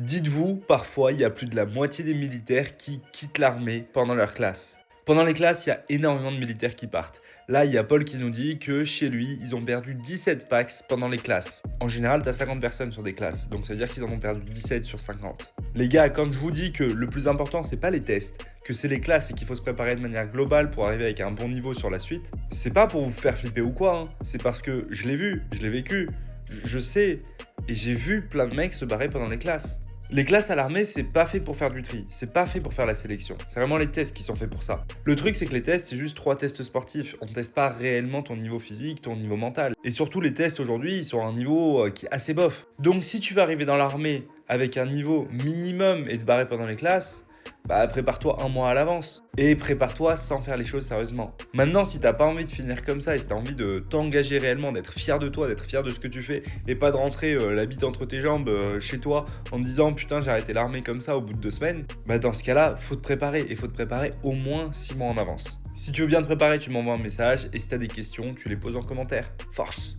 Dites-vous, parfois, il y a plus de la moitié des militaires qui quittent l'armée pendant leur classe. Pendant les classes, il y a énormément de militaires qui partent. Là, il y a Paul qui nous dit que chez lui, ils ont perdu 17 PAX pendant les classes. En général, tu as 50 personnes sur des classes, donc ça veut dire qu'ils en ont perdu 17 sur 50. Les gars, quand je vous dis que le plus important, c'est pas les tests, que c'est les classes et qu'il faut se préparer de manière globale pour arriver avec un bon niveau sur la suite, c'est pas pour vous faire flipper ou quoi, hein. C'est parce que je l'ai vu, je l'ai vécu, je sais, et j'ai vu plein de mecs se barrer pendant les classes. Les classes à l'armée, c'est pas fait pour faire du tri, c'est pas fait pour faire la sélection. C'est vraiment les tests qui sont faits pour ça. Le truc, c'est que les tests, c'est juste 3 tests sportifs. On ne teste pas réellement ton niveau physique, ton niveau mental. Et surtout, les tests aujourd'hui, ils sont à un niveau qui est assez bof. Donc, si tu vas arriver dans l'armée avec un niveau minimum et te barrer pendant les classes, bah prépare-toi un mois à l'avance. Et prépare-toi sans faire les choses sérieusement. Maintenant, si t'as pas envie de finir comme ça et si t'as envie de t'engager réellement, d'être fier de toi, d'être fier de ce que tu fais et pas de rentrer la bite entre tes jambes chez toi en te disant putain j'ai arrêté l'armée comme ça au bout de 2 semaines, bah dans ce cas-là, faut te préparer et faut te préparer au moins 6 mois en avance. Si tu veux bien te préparer, tu m'envoies un message et si t'as des questions, tu les poses en commentaire. Force!